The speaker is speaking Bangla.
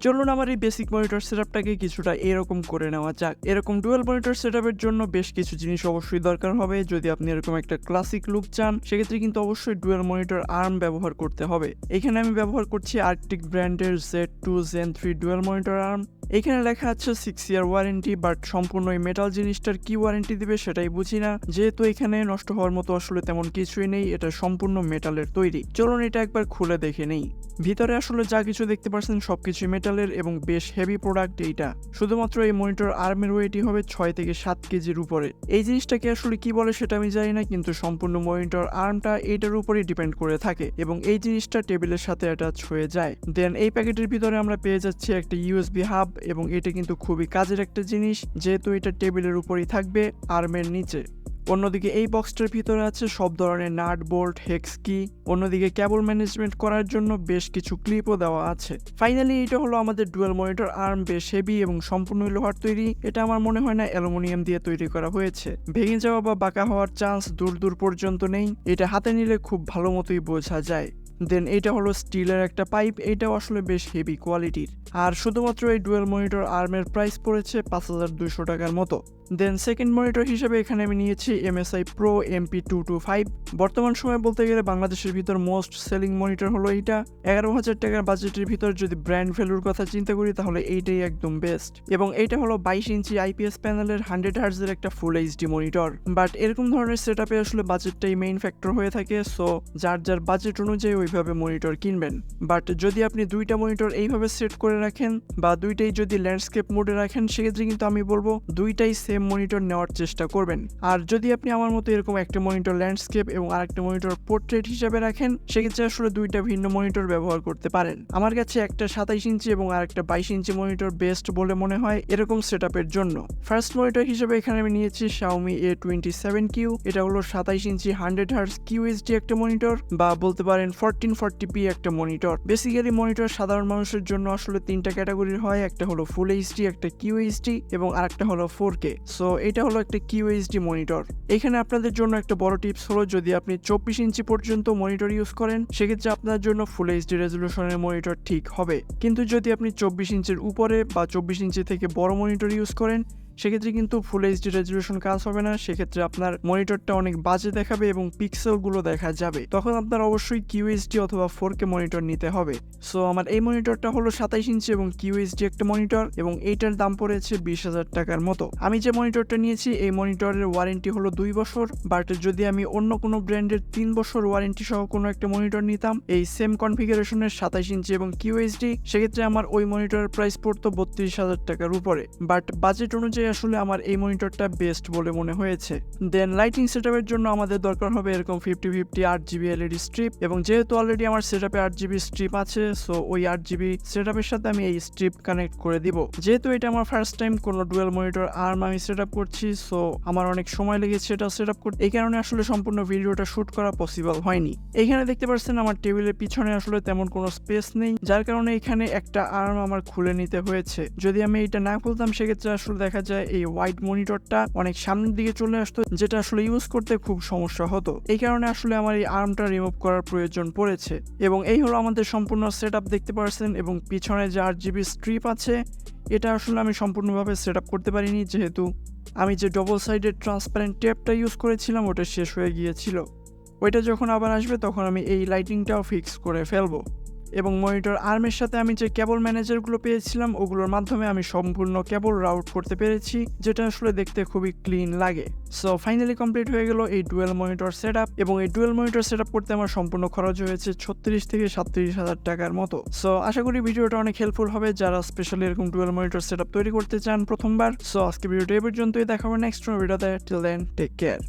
চলুন আমার এই বেসিক মনিটর সেটআপটাকে কিছুটা এরকম করে নেওয়া যাক। এরকম ডুয়াল মনিটর সেটআপের জন্য বেশ কিছু জিনিস অবশ্যই দরকার হবে। যদি আপনি এরকম একটা ক্লাসিক লুক চান সেক্ষেত্রে কিন্তু অবশ্যই ডুয়াল মনিটর আর্ম ব্যবহার করতে হবে। এখানে আমি ব্যবহার করছি আর্কটিক ব্র্যান্ডের Z2 Gen3 dual monitor arm. এখানে লেখা আছে 6 ইয়ার ওয়ারেন্টি, বাট সম্পূর্ণ এই মেটাল জিনিসটার কি ওয়ারেন্টি দিবে সেটাই বুঝি না, যেহেতু এখানে নষ্ট হওয়ার মতো আসলে তেমন কিছুই নেই, এটা সম্পূর্ণ মেটালের তৈরি। চলুন এটা একবার খুলে দেখে নেই। ভিতরে আসলে যা কিছু দেখতে পাচ্ছেন সবকিছু মেটালের এবং বেশ হেভি প্রোডাক্ট এইটা। শুধুমাত্র এই মনিটর আর্মের ওয়েটই হবে 6 থেকে 7 কেজির উপরে। এই জিনিসটাকে আসলে কি বলে সেটা আমি জানি না, কিন্তু সম্পূর্ণ মনিটর আর্মটা এইটার উপরেই ডিপেন্ড করে থাকে এবং এই জিনিসটা টেবিলের সাথে অ্যাটাচ হয়ে যায়। দেন এই প্যাকেটের ভিতরে আমরা পেয়ে যাচ্ছি একটা USB হাব এবং এটা কিন্তু খুবই কাজের একটা জিনিস, যেহেতু এটা টেবিলের উপরেই থাকবে আর্মের নিচে। অন্যদিকে এই বক্সটার ভিতরে আছে সব ধরনের নাট বোল্ট, হেক্স কি, অন্যদিকে কেবল ম্যানেজমেন্ট করার জন্য বেশ কিছু ক্লিপও দেওয়া আছে। ফাইনালি এটা হলো আমাদের ডুয়াল মনিটর আর্ম, বেশ হেভি এবং সম্পূর্ণ লোহার তৈরি। এটা আমার মনে হয় না অ্যালুমিনিয়াম দিয়ে তৈরি করা হয়েছে। ভেঙে যাওয়া বা বাঁকা হওয়ার চান্স দূর দূর পর্যন্ত নেই। এটা হাতে নিলে খুব ভালো মতোই বোঝা যায়। দেন এটা হলো স্টিলের একটা পাইপ, এটাও আসলে বেশ হেভি কোয়ালিটির। আর শুধুমাত্র এই ডুয়াল মনিটর আর্মের প্রাইস পড়েছে 5200 টাকার মতো। দেন সেকেন্ড মনিটর হিসেবে এখানে আমি নিয়েছি MSI Pro MP225। বর্তমান সময়ে বলতে গেলে বাংলাদেশের ভিতর মোস্ট সেলিং মনিটর হলো এইটা। 11,000 টাকার বাজেটের ভিতর যদি ব্র্যান্ড ভ্যালুর কথা চিন্তা করি তাহলে এইটাই একদম বেস্ট। এবং এইটা হলো 22 ইঞ্চি IPS প্যানেলের 100 হার্টজের একটা ফুল HD মনিটর। বাট এরকম ধরনের সেটআপে আসলে বাজেটটাই মেইন ফ্যাক্টর হয়ে থাকে, সো যার যার বাজেট অনুযায়ী ওইভাবে মনিটর কিনবেন। বাট যদি আপনি দুইটা মনিটর এইভাবে সেট করে রাখেন বা দুইটাই যদি ল্যান্ডস্কেপ মোডে রাখেন সেক্ষেত্রে কিন্তু আমি বলবো দুইটাই সেম মনিটর নেওয়ার চেষ্টা করবেন। আর যদি আপনি আমার মতো এরকম একটা মনিটর ল্যান্ডস্কেপ এবং আরেকটা মনিটর পোর্ট্রেট হিসেবে রাখেন সেক্ষেত্রে আসলে দুইটা ভিন্ন মনিটর ব্যবহার করতে পারেন। আমার কাছে একটা 27 ইঞ্চি এবং আরেকটা 22 ইঞ্চি মনিটর বেস্ট বলে মনে হয় এরকম সেটআপের জন্য। ফার্স্ট মনিটর হিসেবে এখানে আমি নিয়েছি Xiaomi A27Q। এটা হলো 27 ইঞ্চি 100 হার্টজ QHD একটা মনিটর, বা বলতে পারেন 1440p একটা মনিটর। বেসিক্যালি মনিটর সাধারণ মানুষের জন্য আসলে তিনটা ক্যাটাগরির হয়, একটা হলো ফুল HD, একটা QHD এবং আরেকটা হলো 4K। সো এটা হলো একটা QHD মনিটর। এখানে আপনাদের জন্য একটা বড় টিপস হলো, যদি আপনি 24 ইঞ্চি পর্যন্ত মনিটর ইউজ করেন সেক্ষেত্রে আপনার জন্য ফুল HD রেজলিউশনের মনিটর ঠিক হবে, কিন্তু যদি আপনি 24 ইঞ্চির উপরে বা 24 ইঞ্চি থেকে বড় মনিটর ইউজ করেন সেক্ষেত্রে কিন্তু ফুল HD রেজলিউশন কাজ হবে না। সেক্ষেত্রে আপনার মনিটরটা অনেক বাজে দেখাবে এবং পিক্সেলগুলো দেখা যাবে। তখন আপনার অবশ্যই QHD অথবা 4K মনিটর নিতে হবে। সো আমার এই মনিটরটা হলো 27 ইঞ্চি এবং QHD একটা মনিটর এবং এইটার দাম পড়েছে 20,000 টাকার মতো। আমি যে মনিটরটা নিয়েছি এই মনিটরের ওয়ারেন্টি হলো 2 বছর, বাট যদি আমি অন্য কোনো ব্র্যান্ডের 3 বছর ওয়ারেন্টি সহ কোনো একটা মনিটর নিতাম এই সেম কনফিগারেশনের 27 ইঞ্চি এবং QHD, সেক্ষেত্রে আমার ওই মনিটরের প্রাইস পড়তো 32,000 টাকার উপরে। বাট বাজেট অনুযায়ী আসলে আমার এই মনিটরটা বেস্ট বলে মনে হয়েছে। দেন লাইটিং সেটআপের জন্য আমাদের দরকার হবে এরকম 50-50 8GB LED স্ট্রিপ, এবং যেহেতু অলরেডি আমার সেটআপে 8GB স্ট্রিপ আছে সো ওই 8GB সেটআপের সাথে আমি এই স্ট্রিপ কানেক্ট করে দিব। যেহেতু এটা আমার ফার্স্ট টাইম কোনো ডুয়াল মনিটর আর্ম আমি সেটআপ করছি, সো আমার অনেক সময় লেগেছে এটা সেটআপ করতে, এই কারণে আসলে সম্পূর্ণ ভিডিওটা শুট করা পসিবল হয়নি। এখানে দেখতে পাচ্ছেন আমার টেবিলের পিছনে আসলে তেমন কোনো স্পেস নেই, যার কারণে এখানে একটা আর্ম আমার খুলে নিতে হয়েছে। যদি আমি এটা না খুলতাম সেক্ষেত্রে আসলে দেখা যায় এই হোয়াইট মনিটরটা অনেক সামনের দিকে চলে আসতো, যেটা আসলে ইউজ করতে খুব সমস্যা হতো। এই কারণে আসলে আমার এই আর্মটা রিমুভ করার প্রয়োজন পড়েছে। এবং এই হলো আমাদের সম্পূর্ণ সেটআপ দেখতে পাচ্ছেন, এবং পিছনে যে 8GB স্ট্রিপ আছে এটা আসলে আমি সম্পূর্ণভাবে সেটআপ করতে পারিনি, যেহেতু আমি যে ডবল সাইডেড ট্রান্সপারেন্ট টেপটা ইউজ করেছিলাম ওটা শেষ হয়ে গিয়েছিল। ওইটা যখন আবার আসবে তখন আমি এই লাইটিংটাও ফিক্স করে ফেলবো। এবং মনিটর আর্মের সাথে আমি যে কেবল ম্যানেজারগুলো পেয়েছিলাম ওগুলোর মাধ্যমে আমি সম্পূর্ণ কেবল রাউট করতে পেরেছি, যেটা আসলে দেখতে খুবই ক্লিন লাগে। সো ফাইনালি কমপ্লিট হয়ে গেল এই ডুয়াল মনিটর সেটআপ, এবং এই ডুয়াল মনিটর সেটআপ করতে আমার সম্পূর্ণ খরচ হয়েছে 36 থেকে 37,000 টাকার মতো। সো আশা করি ভিডিওটা অনেক হেল্পফুল হবে যারা স্পেশালি এরকম ডুয়াল মনিটর সেটআপ তৈরি করতে চান প্রথমবার। সো আজকে ভিডিওটা এই পর্যন্তই, দেখাবো নেক্সট ভিডিওতে। Till then take care.